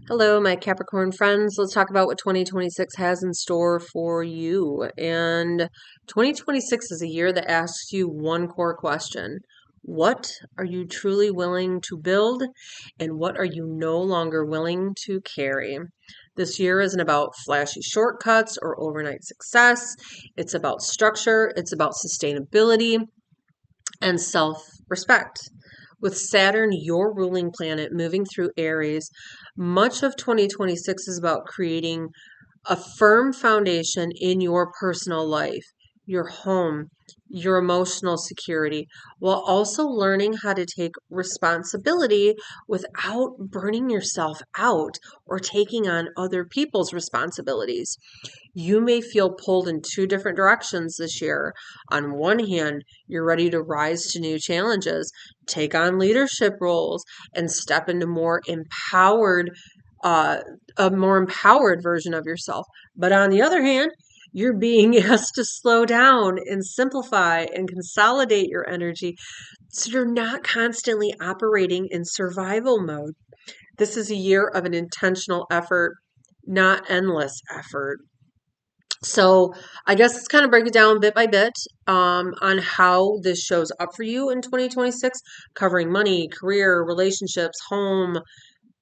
Hello, my Capricorn friends. Let's talk about what 2026 has in store for you. And 2026 is a year that asks you one core question. What are you truly willing to build, and what are you no longer willing to carry? This year isn't about flashy shortcuts or overnight success. It's about structure, it's about sustainability, and self respect. With Saturn, your ruling planet, moving through Aries, much of 2026 is about creating a firm foundation in your personal life, your home, your emotional security, while also learning how to take responsibility without burning yourself out or taking on other people's responsibilities. You may feel pulled in two different directions this year. On one hand, you're ready to rise to new challenges, take on leadership roles, and step into uh, a more empowered version of yourself. But on the other hand, you're being asked to slow down and simplify and consolidate your energy so you're not constantly operating in survival mode. This is a year of an intentional effort, not endless effort. So I guess let's kind of break it down bit by bit on how this shows up for you in 2026, covering money, career, relationships, home,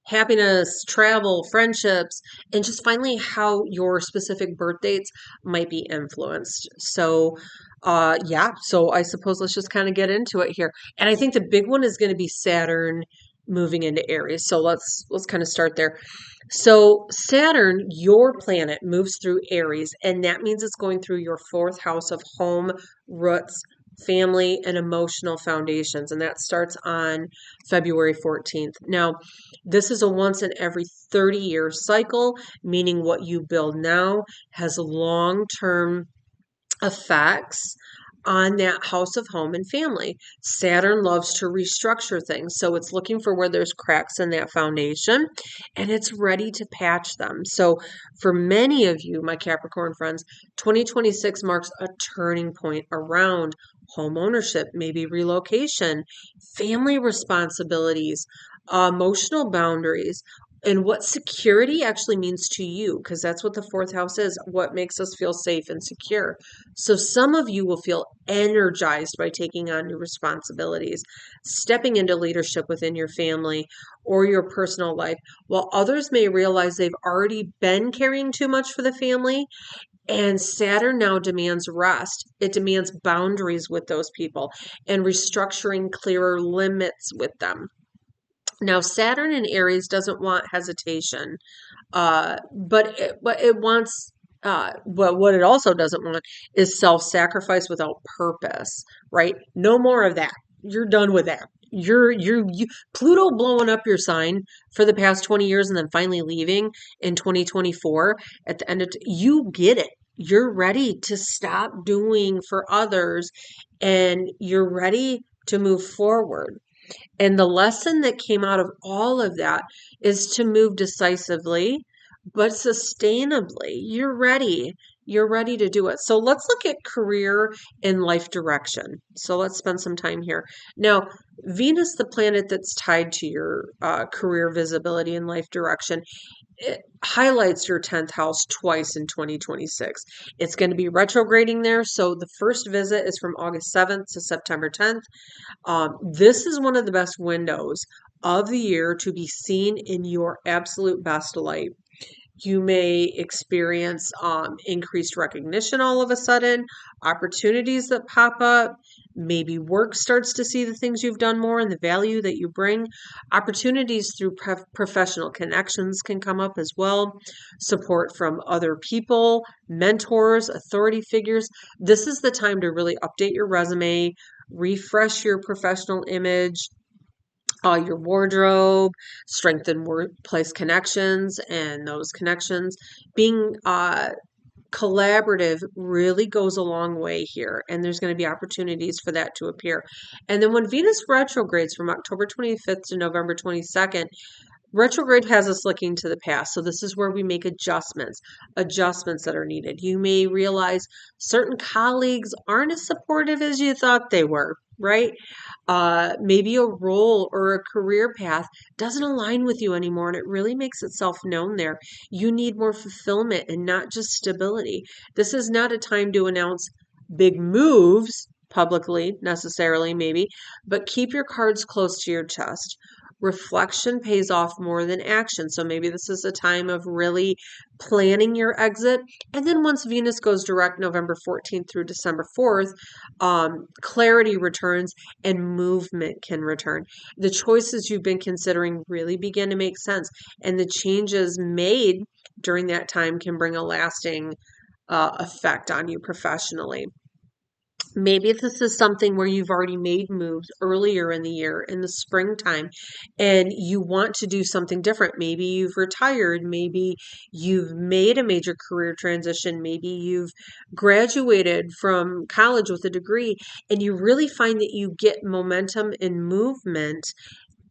happiness, travel, friendships, and just finally how your specific birth dates might be influenced. So I suppose let's just kind of get into it here. And I think the big one is going to be Saturn moving into Aries. So let's kind of start there. So Saturn, your planet, moves through Aries, and that means it's going through your fourth house of home, roots, family, and emotional foundations. And that starts on February 14th. Now, this is a once in every 30-year cycle, meaning what you build now has long-term effects on that house of home and family. Saturn loves to restructure things. So it's looking for where there's cracks in that foundation and it's ready to patch them. So for many of you, my Capricorn friends, 2026 marks a turning point around home ownership, maybe relocation, family responsibilities, emotional boundaries, and what security actually means to you, because that's what the fourth house is, what makes us feel safe and secure. So some of you will feel energized by taking on new responsibilities, stepping into leadership within your family or your personal life, while others may realize they've already been carrying too much for the family. And Saturn now demands rest. It demands boundaries with those people and restructuring clearer limits with them. Now, Saturn in Aries doesn't want hesitation, but it wants. But what it also doesn't want is self-sacrifice without purpose, right? No more of that. You're done with that. You Pluto blowing up your sign for the past 20 years and then finally leaving in 2024 at the end of you get it. You're ready to stop doing for others and you're ready to move forward. And the lesson that came out of all of that is to move decisively, but sustainably. You're ready. You're ready to do it. So let's look at career and life direction. So let's spend some time here. Now, Venus, the planet that's tied to your career visibility and life direction, it highlights your 10th house twice in 2026. It's going to be retrograding there. So the first visit is from August 7th to September 10th. This is one of the best windows of the year to be seen in your absolute best light. You may experience increased recognition all of a sudden, opportunities that pop up. Maybe work starts to see the things you've done more and the value that you bring. Opportunities through professional connections can come up as well. Support from other people, mentors, authority figures. This is the time to really update your resume, refresh your professional image, your wardrobe, strengthen workplace connections, and those connections being collaborative really goes a long way here. And there's going to be opportunities for that to appear. And then when Venus retrogrades from October 25th to November 22nd, retrograde has us looking to the past. So this is where we make adjustments that are needed. You may realize certain colleagues aren't as supportive as you thought they were. right? Maybe a role or a career path doesn't align with you anymore, and it really makes itself known there. You need more fulfillment and not just stability. This is not a time to announce big moves publicly, necessarily, maybe, but keep your cards close to your chest. Reflection pays off more than action. So maybe this is a time of really planning your exit. And then once Venus goes direct November 14th through December 4th, clarity returns and movement can return. The choices you've been considering really begin to make sense, and the changes made during that time can bring a lasting effect on you professionally. Maybe this is something where you've already made moves earlier in the year, in the springtime, and you want to do something different. Maybe you've retired. Maybe you've made a major career transition. Maybe you've graduated from college with a degree, and you really find that you get momentum and movement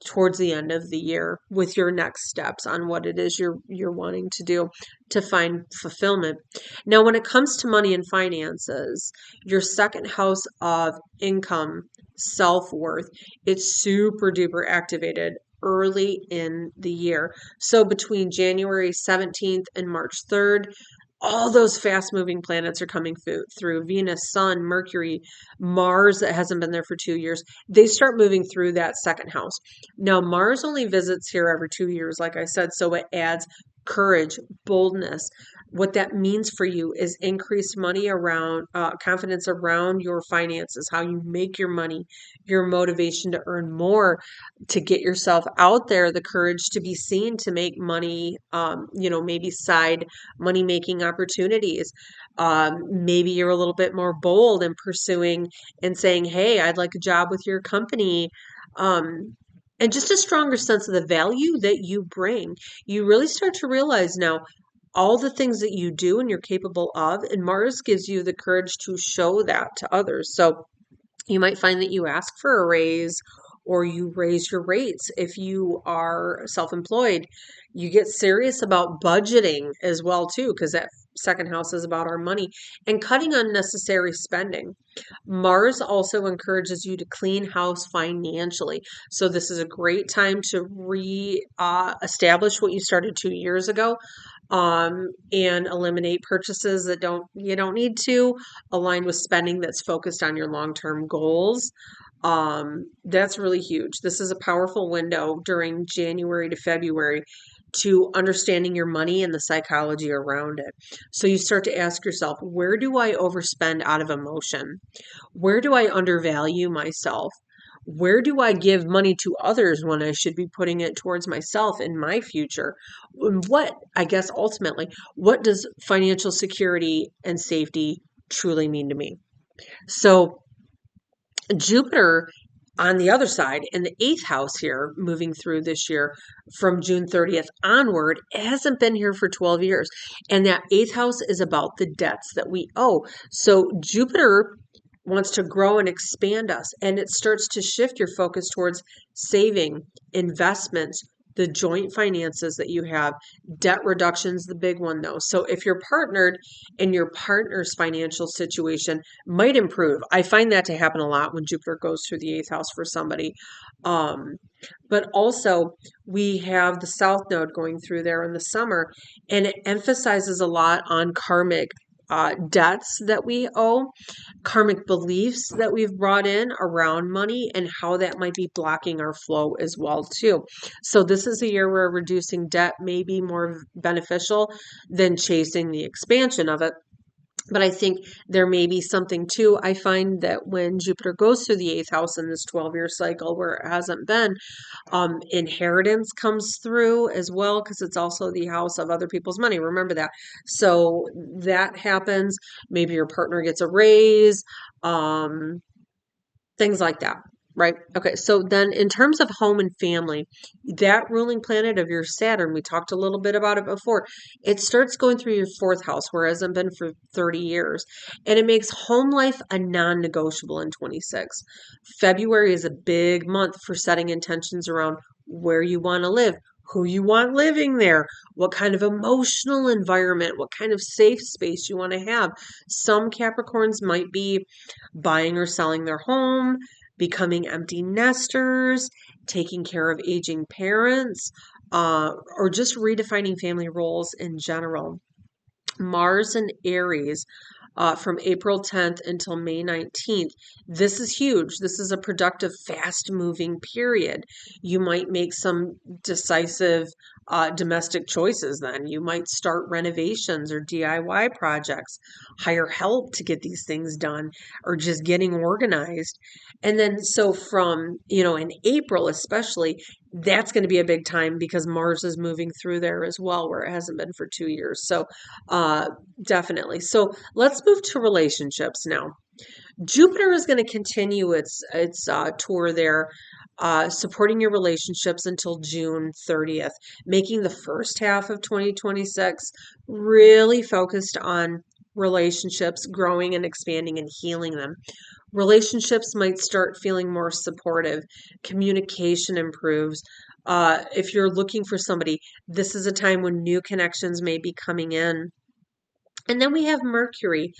towards the end of the year with your next steps on what it is you're wanting to do to find fulfillment. Now, when it comes to money and finances, your second house of income, self-worth, it's super duper activated early in the year. So between January 17th and March 3rd, all those fast moving planets are coming through Venus, Sun, Mercury, Mars that hasn't been there for 2 years. They start moving through that second house. Now, Mars only visits here every 2 years, like I said, so it adds courage, boldness. What that means for you is increased money around confidence around your finances, how you make your money, your motivation to earn more, to get yourself out there, the courage to be seen, to make money, maybe side money making opportunities. Maybe you're a little bit more bold in pursuing and saying, hey, I'd like a job with your company. And just a stronger sense of the value that you bring. You really start to realize now all the things that you do and you're capable of, and Mars gives you the courage to show that to others. So you might find that you ask for a raise or you raise your rates if you are self-employed. You get serious about budgeting as well too, because that second house is about our money and cutting unnecessary spending. Mars also encourages you to clean house financially. So this is a great time to establish what you started 2 years ago, and eliminate purchases that you don't need to, align with spending that's focused on your long-term goals. That's really huge. This is a powerful window during January to February to understanding your money and the psychology around it. So you start to ask yourself, where do I overspend out of emotion? Where do I undervalue myself? Where do I give money to others when I should be putting it towards myself in my future? And what, I guess, ultimately, what does financial security and safety truly mean to me? So, Jupiter on the other side in the eighth house here, moving through this year from June 30th onward, it hasn't been here for 12 years. And that eighth house is about the debts that we owe. So Jupiter wants to grow and expand us, and it starts to shift your focus towards saving, investments, the joint finances that you have. Debt reduction's the big one though. So if you're partnered and your partner's financial situation might improve. I find that to happen a lot when Jupiter goes through the eighth house for somebody. Um, but also, we have the South Node going through there in the summer, and it emphasizes a lot on karmic debts that we owe, karmic beliefs that we've brought in around money, and how that might be blocking our flow as well too. So this is a year where reducing debt may be more beneficial than chasing the expansion of it. But I think there may be something too. I find that when Jupiter goes through the eighth house in this 12-year cycle where it hasn't been, inheritance comes through as well because it's also the house of other people's money. Remember that. So that happens. Maybe your partner gets a raise, um, things like that. Right. Okay. So then in terms of home and family, that ruling planet of your Saturn, we talked a little bit about it before. It starts going through your fourth house, where it hasn't been for 30 years. And it makes home life a non-negotiable in 26. February is a big month for setting intentions around where you want to live, who you want living there, what kind of emotional environment, what kind of safe space you want to have. Some Capricorns might be buying or selling their home. becoming empty nesters, taking care of aging parents, or just redefining family roles in general. Mars and Aries from April 10th until May 19th. This is huge. This is a productive, fast moving period. You might make some decisive domestic choices then. You might start renovations or DIY projects, hire help to get these things done, or just getting organized. And then, so from, in April especially, that's going to be a big time because Mars is moving through there as well, where it hasn't been for 2 years. So, uh, definitely. So let's move to relationships now. Jupiter is going to continue its tour there, supporting your relationships until June 30th, making the first half of 2026 really focused on relationships, growing and expanding and healing them. Relationships might start feeling more supportive. Communication improves. If you're looking for somebody, this is a time when new connections may be coming in. And then we have Mercury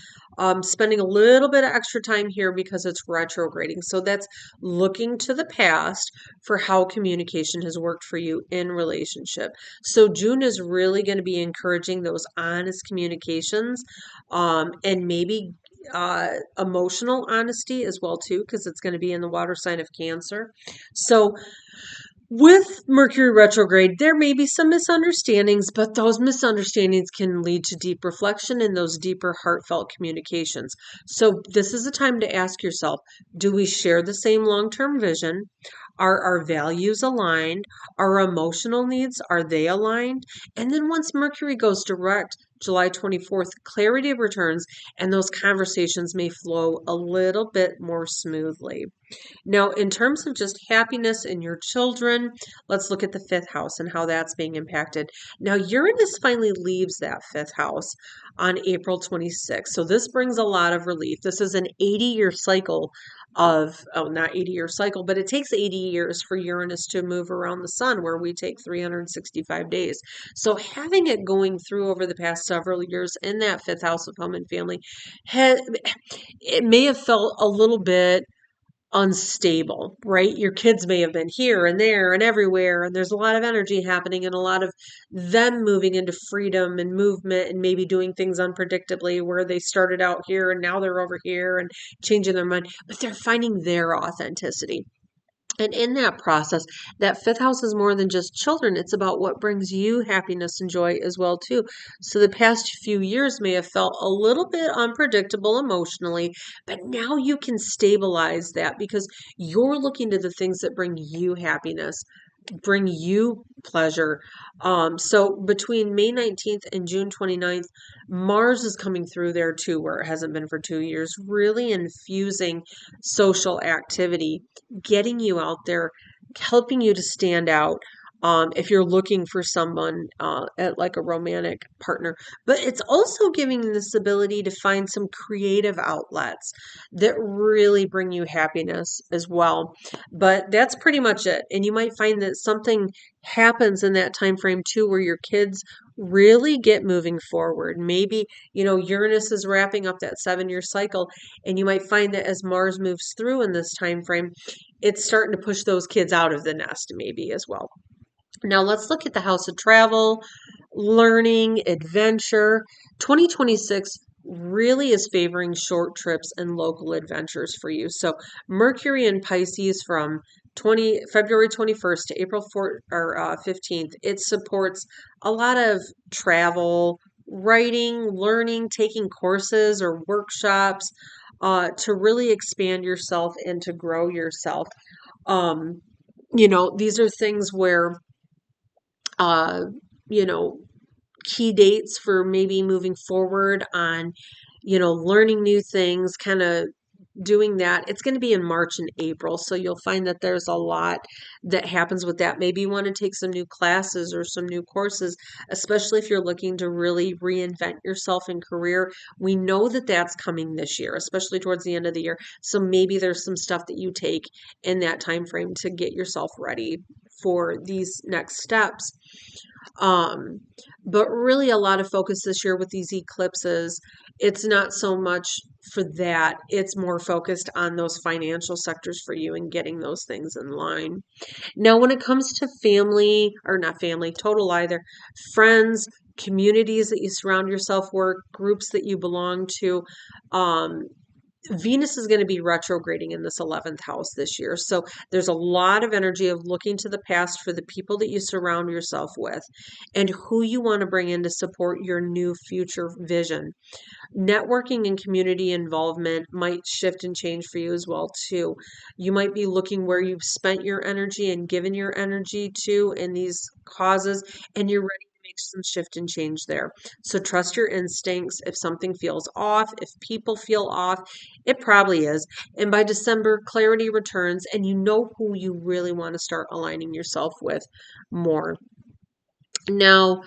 spending a little bit of extra time here because it's retrograding. So that's looking to the past for how communication has worked for you in relationship. So June is really going to be encouraging those honest communications, and maybe emotional honesty as well too, because it's going to be in the water sign of Cancer. So with Mercury retrograde, there may be some misunderstandings, but those misunderstandings can lead to deep reflection and those deeper heartfelt communications. So, this is a time to ask yourself, do we share the same long term vision? Are our values aligned? Our emotional needs, are they aligned? And then once Mercury goes direct, July 24th, clarity returns and those conversations may flow a little bit more smoothly. Now, in terms of just happiness in your children, let's look at the fifth house and how that's being impacted. Now, Uranus finally leaves that fifth house on April 26th. So, this brings a lot of relief. This is an 80-year cycle of, oh, not 80-year cycle, but it takes 80 years for Uranus to move around the sun, where we take 365 days. So, having it going through over the past several years in that fifth house of home and family, it may have felt a little bit unstable, right? Your kids may have been here and there and everywhere, and there's a lot of energy happening and a lot of them moving into freedom and movement and maybe doing things unpredictably where they started out here and now they're over here and changing their mind, but they're finding their authenticity. And in that process, that fifth house is more than just children. It's about what brings you happiness and joy as well, too. So the past few years may have felt a little bit unpredictable emotionally, but now you can stabilize that because you're looking to the things that bring you happiness, bring you pleasure. So between May 19th and June 29th, Mars is coming through there too, where it hasn't been for 2 years, really infusing social activity, getting you out there, helping you to stand out. If you're looking for someone at like a romantic partner, but it's also giving you this ability to find some creative outlets that really bring you happiness as well. But that's pretty much it. And you might find that something happens in that time frame too where your kids really get moving forward. Maybe, Uranus is wrapping up that 7-year cycle, and you might find that as Mars moves through in this time frame, it's starting to push those kids out of the nest maybe as well. Now let's look at the house of travel, learning, adventure. 2026 really is favoring short trips and local adventures for you. So Mercury in Pisces from February 21st to April 15th, it supports a lot of travel, writing, learning, taking courses or workshops to really expand yourself and to grow yourself. Um, these are things where uh, you know, key dates for maybe moving forward on, learning new things, kind of doing that. It's going to be in March and April. So you'll find that there's a lot that happens with that. Maybe you want to take some new classes or some new courses, especially if you're looking to really reinvent yourself in career. We know that that's coming this year, especially towards the end of the year. So maybe there's some stuff that you take in that time frame to get yourself ready for these next steps. Um, but really a lot of focus this year with these eclipses, it's not so much for that. It's more focused on those financial sectors for you and getting those things in line. Now, when it comes to family, or not family, total either, friends, communities that you surround yourself with, groups that you belong to, um, Venus is going to be retrograding in this 11th house this year. So there's a lot of energy of looking to the past for the people that you surround yourself with and who you want to bring in to support your new future vision. Networking and community involvement might shift and change for you as well too. You might be looking where you've spent your energy and given your energy to in these causes, and you're ready to make some shift and change there. So trust your instincts. If something feels off, if people feel off, it probably is. And by December, clarity returns and you know who you really want to start aligning yourself with more. Now,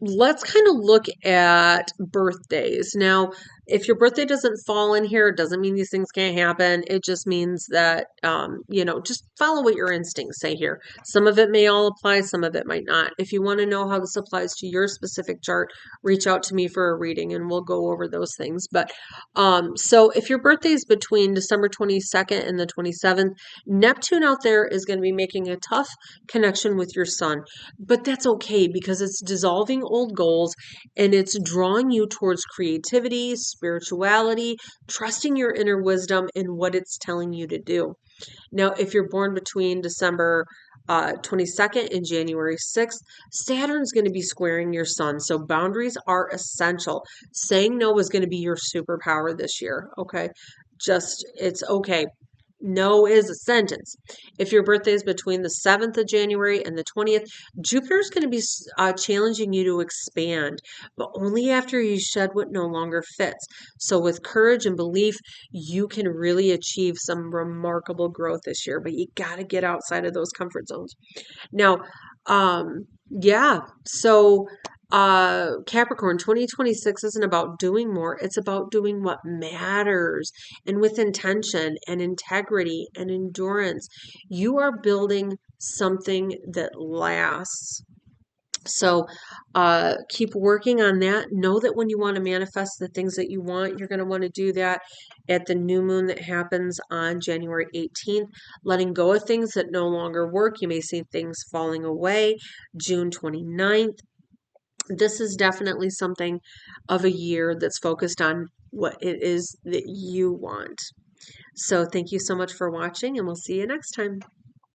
let's kind of look at birthdays. Now, if your birthday doesn't fall in here, it doesn't mean these things can't happen. It just means that, just follow what your instincts say here. Some of it may all apply, some of it might not. If you want to know how this applies to your specific chart, reach out to me for a reading and we'll go over those things. But so if your birthday is between December 22nd and the 27th, Neptune out there is going to be making a tough connection with your sun. But that's okay because it's dissolving old goals and it's drawing you towards creativity, spirituality, trusting your inner wisdom and what it's telling you to do. Now, if you're born between December 22nd and January 6th, Saturn's going to be squaring your sun. So boundaries are essential. Saying no is going to be your superpower this year. Okay. It's okay. No is a sentence. If your birthday is between the 7th of January and the 20th, Jupiter's going to be challenging you to expand, but only after you shed what no longer fits. So, with courage and belief, you can really achieve some remarkable growth this year, but you got to get outside of those comfort zones. Now, yeah, so Capricorn 2026 isn't about doing more, it's about doing what matters and with intention and integrity and endurance. You are building something that lasts. So keep working on that. Know that when you want to manifest the things that you want, you're going to want to do that at the new moon that happens on January 18th, letting go of things that no longer work. You may see things falling away. June 29th. This is definitely something of a year that's focused on what it is that you want. So thank you so much for watching, and we'll see you next time.